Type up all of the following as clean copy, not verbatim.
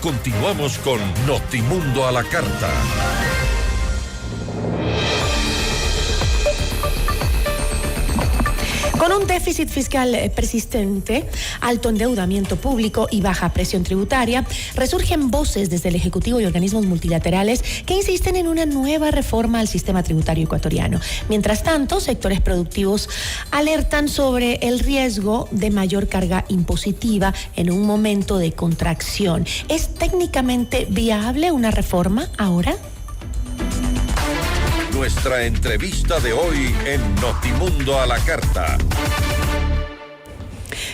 Continuamos con Notimundo a la Carta. Con un déficit fiscal persistente, alto endeudamiento público y baja presión tributaria, resurgen voces desde el Ejecutivo y organismos multilaterales que insisten en una nueva reforma al sistema tributario ecuatoriano. Mientras tanto, sectores productivos alertan sobre el riesgo de mayor carga impositiva en un momento de contracción. ¿Es técnicamente viable una reforma ahora? Nuestra entrevista de hoy en Notimundo a la Carta.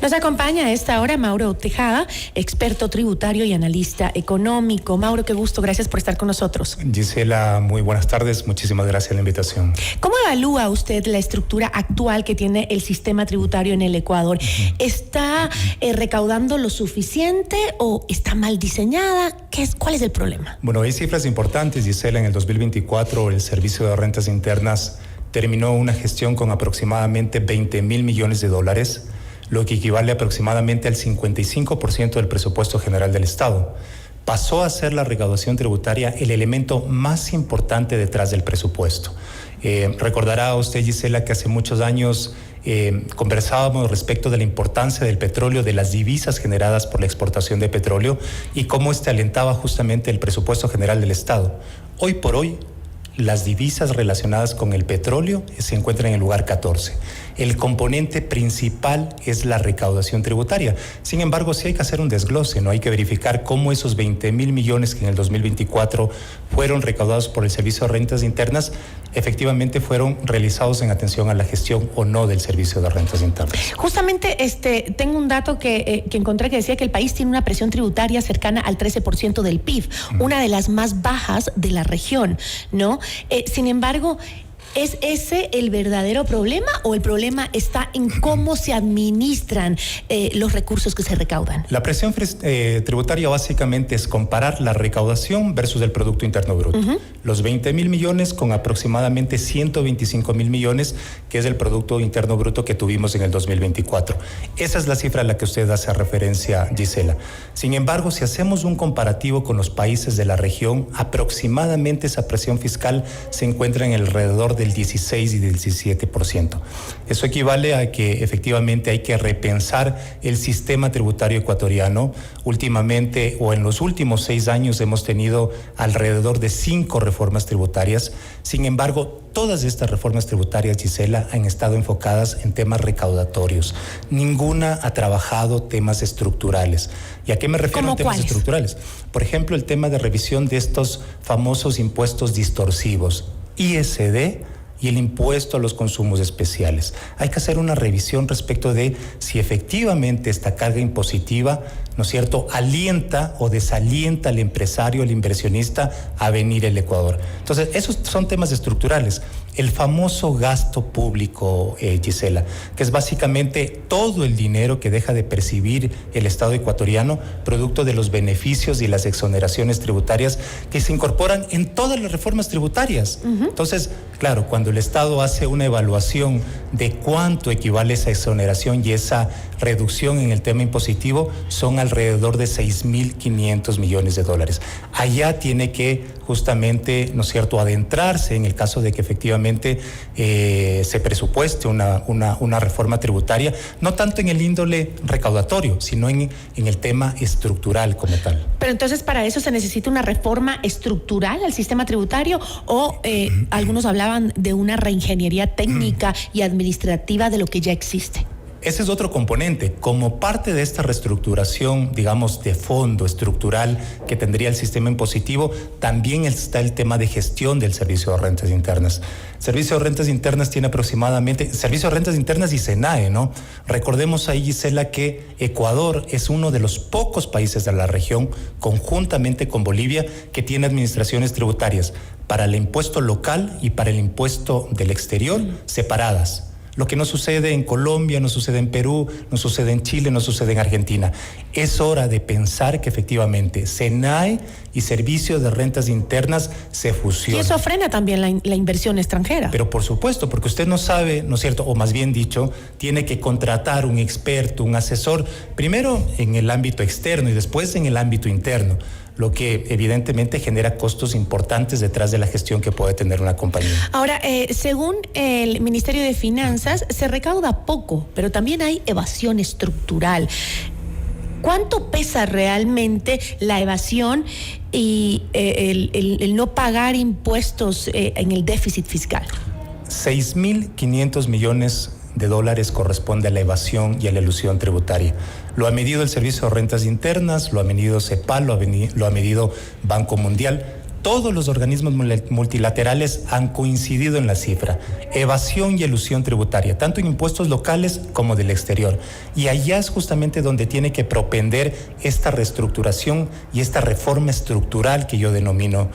Nos acompaña a esta hora Mauro Tejada, experto tributario y analista económico. Mauro, qué gusto, gracias por estar con nosotros. Gisela, muy buenas tardes, muchísimas gracias por la invitación. ¿Cómo evalúa usted la estructura actual que tiene el sistema tributario en el Ecuador? ¿Está recaudando lo suficiente o está mal diseñada? ¿Cuál es el problema? Bueno, hay cifras importantes, Gisela. En el 2024 el Servicio de Rentas Internas terminó una gestión con aproximadamente 20,000 millones de dólares, lo que equivale aproximadamente al 55% del presupuesto general del Estado. Pasó a ser la recaudación tributaria el elemento más importante detrás del presupuesto. Recordará usted, Gisela, que hace muchos años conversábamos respecto de la importancia del petróleo, de las divisas generadas por la exportación de petróleo y cómo alentaba justamente el presupuesto general del Estado. Hoy por hoy, las divisas relacionadas con el petróleo se encuentran en el lugar 14. El componente principal es la recaudación tributaria. Sin embargo, sí hay que hacer un desglose, ¿no? Hay que verificar cómo esos 20,000 millones que en el 2024 fueron recaudados por el Servicio de Rentas Internas efectivamente fueron realizados en atención a la gestión o no del Servicio de Rentas Internas. Justamente tengo un dato que encontré que decía que el país tiene una presión tributaria cercana al 13% del PIB, una de las más bajas de la región, ¿no? Sin embargo, ¿es ese el verdadero problema o el problema está en cómo se administran los recursos que se recaudan? La presión tributaria básicamente es comparar la recaudación versus el Producto Interno Bruto. Los 20,000 millones con aproximadamente 125,000 millones, que es el Producto Interno Bruto que tuvimos en el 2024. Esa es la cifra a la que usted hace referencia, Gisela. Sin embargo, si hacemos un comparativo con los países de la región, aproximadamente esa presión fiscal se encuentra en alrededor del 16 y del 17%. Eso equivale a que efectivamente hay que repensar el sistema tributario ecuatoriano. Últimamente o en los últimos 6 años hemos tenido alrededor de 5 reformas tributarias. Sin embargo, todas estas reformas tributarias, Gisela, han estado enfocadas en temas recaudatorios. Ninguna ha trabajado temas estructurales. ¿Y a qué me refiero a temas estructurales? Por ejemplo, el tema de revisión de estos famosos impuestos distorsivos, ISD, y el impuesto a los consumos especiales. Hay que hacer una revisión respecto de si efectivamente esta carga impositiva, ¿no es cierto?, alienta o desalienta al empresario, al inversionista a venir al Ecuador. Entonces, esos son temas estructurales. El famoso gasto público, Gisela, que es básicamente todo el dinero que deja de percibir el Estado ecuatoriano, producto de los beneficios y las exoneraciones tributarias que se incorporan en todas las reformas tributarias. Entonces, claro, cuando el Estado hace una evaluación de cuánto equivale esa exoneración y esa reducción en el tema impositivo, son alrededor de 6,500 millones de dólares. Allá tiene que justamente, ¿no es cierto?, adentrarse en el caso de que efectivamente se presupueste una reforma tributaria, no tanto en el índole recaudatorio, sino en el tema estructural como tal. Pero entonces, ¿para eso se necesita una reforma estructural al sistema tributario o algunos hablaban de una reingeniería técnica y administrativa de lo que ya existe? Ese es otro componente. Como parte de esta reestructuración, digamos, de fondo estructural que tendría el sistema impositivo, también está el tema de gestión del Servicio de Rentas Internas. El Servicio de Rentas Internas tiene aproximadamente, Servicio de Rentas Internas y SENAE, ¿no? Recordemos ahí, Gisela, que Ecuador es uno de los pocos países de la región, conjuntamente con Bolivia, que tiene administraciones tributarias para el impuesto local y para el impuesto del exterior separadas. Lo que no sucede en Colombia, no sucede en Perú, no sucede en Chile, no sucede en Argentina. Es hora de pensar que efectivamente SENAE y Servicio de Rentas Internas se fusionan. Y eso frena también la inversión extranjera. Pero por supuesto, porque usted no sabe, ¿no es cierto? O más bien dicho, tiene que contratar un experto, un asesor, primero en el ámbito externo y después en el ámbito interno, lo que evidentemente genera costos importantes detrás de la gestión que puede tener una compañía. Ahora, según el Ministerio de Finanzas, se recauda poco, pero también hay evasión estructural. ¿Cuánto pesa realmente la evasión y el no pagar impuestos en el déficit fiscal? 6.500 millones de dólares corresponde a la evasión y a la elusión tributaria. Lo ha medido el Servicio de Rentas Internas, lo ha medido CEPAL, lo ha medido Banco Mundial. Todos los organismos multilaterales han coincidido en la cifra. Evasión y elusión tributaria, tanto en impuestos locales como del exterior. Y allá es justamente donde tiene que propender esta reestructuración y esta reforma estructural que yo denomino,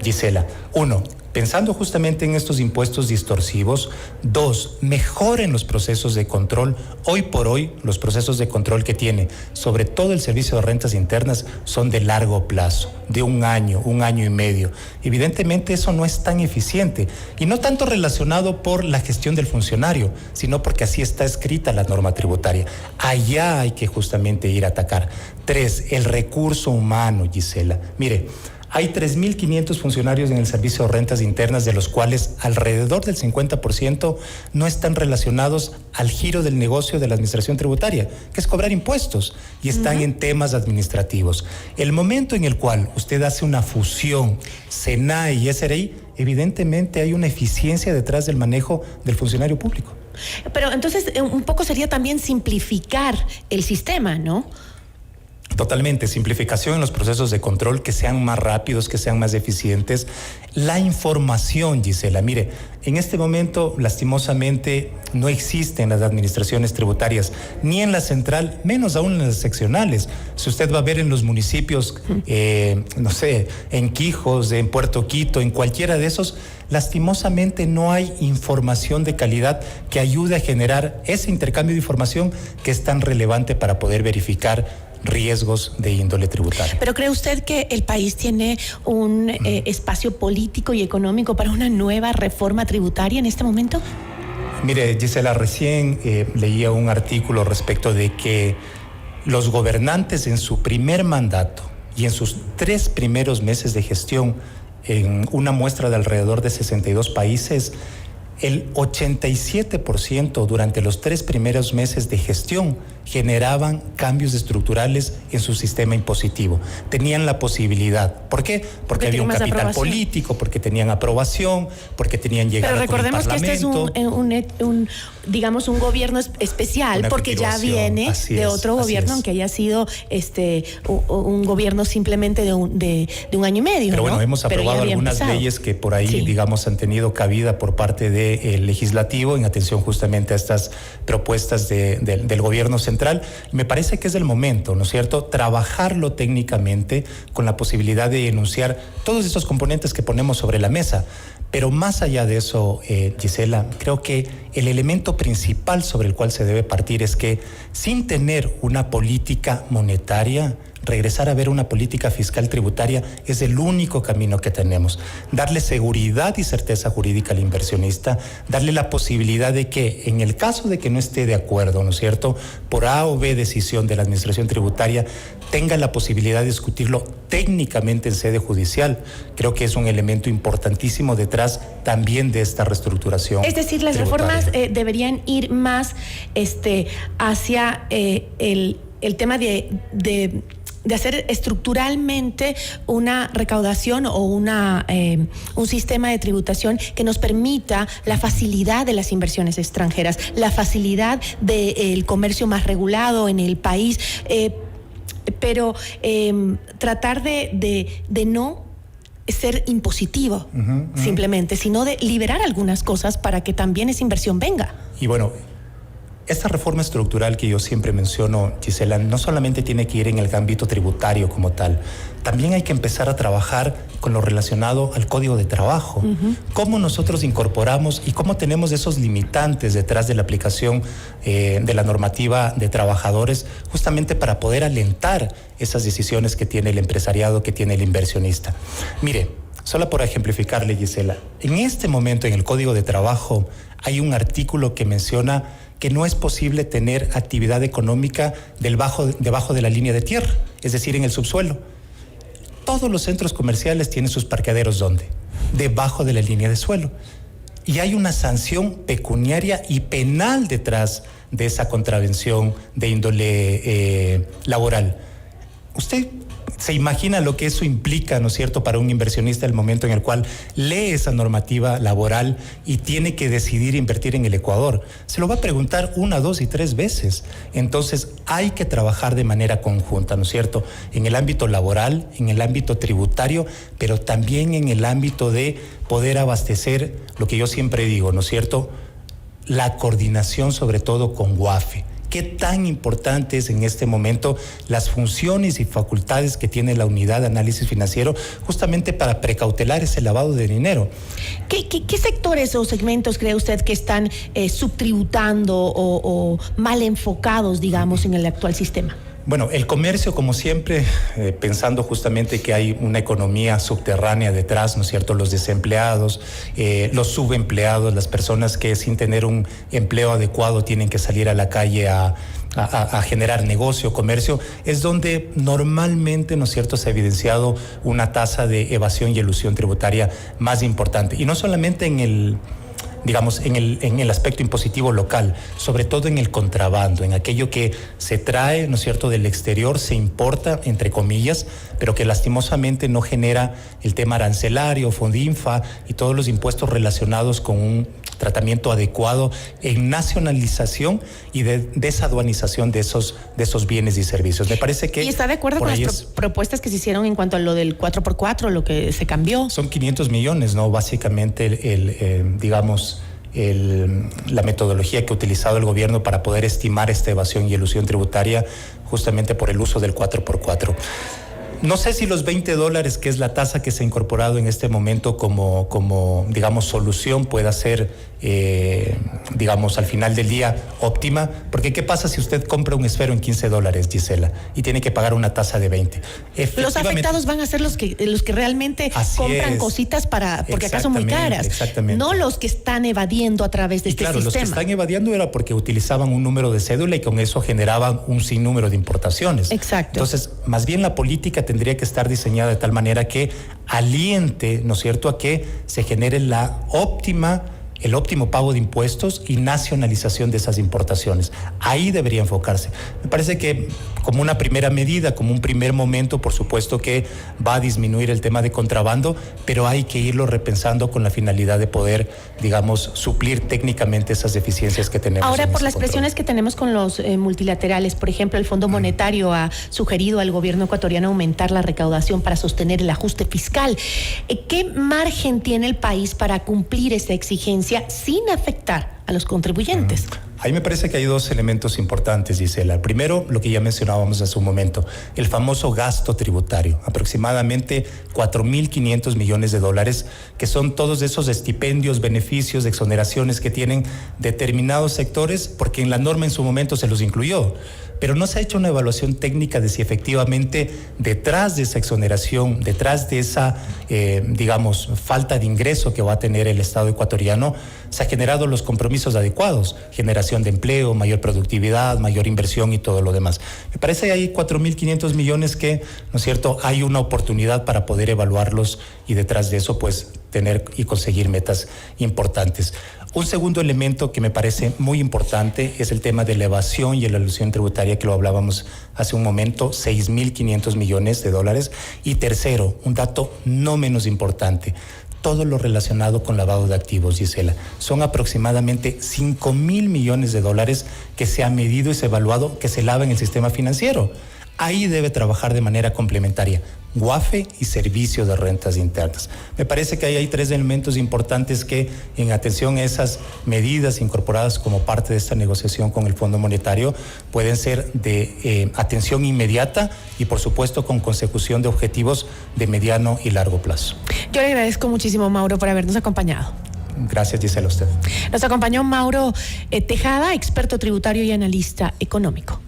Gisela. 1. Pensando justamente en estos impuestos distorsivos. 2, mejoren los procesos de control. Hoy por hoy, los procesos de control que tiene, sobre todo el Servicio de Rentas Internas, son de largo plazo, de un año y medio. Evidentemente eso no es tan eficiente, y no tanto relacionado por la gestión del funcionario, sino porque así está escrita la norma tributaria. Allá hay que justamente ir a atacar. 3, el recurso humano, Gisela. Mire, hay 3.500 funcionarios en el Servicio de Rentas Internas, de los cuales alrededor del 50% no están relacionados al giro del negocio de la administración tributaria, que es cobrar impuestos, y están en temas administrativos. El momento en el cual usted hace una fusión, SENAE y SRI, evidentemente hay una eficiencia detrás del manejo del funcionario público. Pero entonces un poco sería también simplificar el sistema, ¿no? Totalmente, simplificación en los procesos de control, que sean más rápidos, que sean más eficientes. La información, Gisela, mire, en este momento lastimosamente no existen las administraciones tributarias, ni en la central, menos aún en las seccionales. Si usted va a ver en los municipios, no sé, en Quijos, en Puerto Quito, en cualquiera de esos, lastimosamente no hay información de calidad que ayude a generar ese intercambio de información que es tan relevante para poder verificar riesgos de índole tributaria. ¿Pero cree usted que el país tiene un espacio político y económico para una nueva reforma tributaria en este momento? Mire, Gisela, recién leía un artículo respecto de que los gobernantes en su primer mandato y en sus 3 primeros meses de gestión, en una muestra de alrededor de 62 países, el 87% durante los 3 primeros meses de gestión generaban cambios estructurales en su sistema impositivo. Tenían la posibilidad. ¿Por qué? Porque había un capital político, porque tenían aprobación, porque tenían llegada con el Parlamento. Pero recordemos que este es digamos un gobierno especial, porque ya viene de otro gobierno, aunque haya sido un gobierno simplemente de un año y medio. Pero bueno, ¿no? hemos aprobado algunas leyes que por ahí, digamos, han tenido cabida por parte del legislativo en atención justamente a estas propuestas del gobierno central. Me parece que es el momento, ¿no es cierto?, trabajarlo técnicamente con la posibilidad de enunciar todos estos componentes que ponemos sobre la mesa. Pero más allá de eso, Gisela, creo que el elemento principal sobre el cual se debe partir es que, sin tener una política monetaria, regresar a ver una política fiscal tributaria es el único camino que tenemos. Darle seguridad y certeza jurídica al inversionista, darle la posibilidad de que, en el caso de que no esté de acuerdo, ¿no es cierto?, por A o B decisión de la administración tributaria, tenga la posibilidad de discutirlo técnicamente en sede judicial. Creo que es un elemento importantísimo detrás también de esta reestructuración. Es decir, las reformas deberían ir más hacia el tema de hacer estructuralmente una recaudación o un sistema de tributación que nos permita la facilidad de las inversiones extranjeras, la facilidad del comercio más regulado en el país, pero tratar de no ser impositivo simplemente, sino de liberar algunas cosas para que también esa inversión venga. Y bueno, esta reforma estructural que yo siempre menciono, Gisela, no solamente tiene que ir en el ámbito tributario como tal, también hay que empezar a trabajar con lo relacionado al Código de Trabajo. Cómo nosotros incorporamos y cómo tenemos esos limitantes detrás de la aplicación de la normativa de trabajadores, justamente para poder alentar esas decisiones que tiene el empresariado, que tiene el inversionista. Mire, solo por ejemplificarle, Gisela, en este momento en el Código de Trabajo hay un artículo que menciona que no es posible tener actividad económica debajo de la línea de tierra, es decir, en el subsuelo. Todos los centros comerciales tienen sus parqueaderos, ¿dónde? Debajo de la línea de suelo. Y hay una sanción pecuniaria y penal detrás de esa contravención de índole laboral. Usted se imagina lo que eso implica, ¿no es cierto?, para un inversionista el momento en el cual lee esa normativa laboral y tiene que decidir invertir en el Ecuador. Se lo va a preguntar 1, 2 y 3 veces. Entonces hay que trabajar de manera conjunta, ¿no es cierto?, en el ámbito laboral, en el ámbito tributario, pero también en el ámbito de poder abastecer lo que yo siempre digo, ¿no es cierto?, la coordinación sobre todo con UAFE. ¿Qué tan importante es en este momento las funciones y facultades que tiene la unidad de análisis financiero justamente para precautelar ese lavado de dinero? ¿Qué sectores o segmentos cree usted que están subtributando o mal enfocados, digamos, en el actual sistema? Bueno, el comercio, como siempre, pensando justamente que hay una economía subterránea detrás, ¿no es cierto?, los desempleados, los subempleados, las personas que sin tener un empleo adecuado tienen que salir a la calle a generar negocio, comercio, es donde normalmente, ¿no es cierto?, se ha evidenciado una tasa de evasión y elusión tributaria más importante. Y no solamente en el aspecto impositivo local, sobre todo en el contrabando, en aquello que se trae, ¿no es cierto?, del exterior, se importa, entre comillas, pero que lastimosamente no genera el tema arancelario, Fondinfa y todos los impuestos relacionados con un tratamiento adecuado en nacionalización y de desaduanización de esos bienes y servicios. Me parece que... ¿Y está de acuerdo con las propuestas que se hicieron en cuanto a lo del 4x4, lo que se cambió? Son 500 millones, ¿no? Básicamente, la metodología que ha utilizado el gobierno para poder estimar esta evasión y elusión tributaria justamente por el uso del 4x4. No sé si los $20, que es la tasa que se ha incorporado en este momento como digamos, solución, pueda ser, al final del día óptima, porque ¿qué pasa si usted compra un esfero en $15, Gisela, y tiene que pagar una tasa de 20? Los afectados van a ser los que realmente compran cositas porque acá son muy caras, no los que están evadiendo a través de este sistema. Los que están evadiendo era porque utilizaban un número de cédula y con eso generaban un sinnúmero de importaciones. Exacto. Entonces, más bien la política tendría que estar diseñada de tal manera que aliente, ¿no es cierto?, a que se genere el óptimo pago de impuestos y nacionalización de esas importaciones. Ahí debería enfocarse. Me parece que como una primera medida, como un primer momento, por supuesto que va a disminuir el tema de contrabando, pero hay que irlo repensando con la finalidad de poder, suplir técnicamente esas deficiencias que tenemos. Ahora, por las presiones que tenemos con los multilaterales, por ejemplo, el Fondo Monetario ha sugerido al gobierno ecuatoriano aumentar la recaudación para sostener el ajuste fiscal. ¿Qué margen tiene el país para cumplir esa exigencia sin afectar a los contribuyentes? Ahí me parece que hay 2 elementos importantes, Gisela. Primero, lo que ya mencionábamos hace un momento, el famoso gasto tributario, aproximadamente $4.500 millones, que son todos esos estipendios, beneficios, exoneraciones que tienen determinados sectores, porque en la norma en su momento se los incluyó. Pero no se ha hecho una evaluación técnica de si efectivamente detrás de esa exoneración, detrás de esa, falta de ingreso que va a tener el Estado ecuatoriano, se han generado los compromisos adecuados, generación de empleo, mayor productividad, mayor inversión y todo lo demás. Me parece que hay 4.500 millones que, ¿no es cierto?, hay una oportunidad para poder evaluarlos y detrás de eso, pues, tener y conseguir metas importantes. Un segundo elemento que me parece muy importante es el tema de la evasión y la elusión tributaria, que lo hablábamos hace un momento, $6.500 millones. Y tercero, un dato no menos importante, todo lo relacionado con lavado de activos, Gisela. Son aproximadamente $5.000 millones que se ha medido y se ha evaluado que se lava en el sistema financiero. Ahí debe trabajar de manera complementaria GUAFE y servicio de rentas internas. Me parece que ahí hay 3 elementos importantes que, en atención a esas medidas incorporadas como parte de esta negociación con el Fondo Monetario, pueden ser de atención inmediata y, por supuesto, con consecución de objetivos de mediano y largo plazo. Yo le agradezco muchísimo, Mauro, por habernos acompañado. Gracias, Gisela, a usted. Nos acompañó Mauro Tejada, experto tributario y analista económico.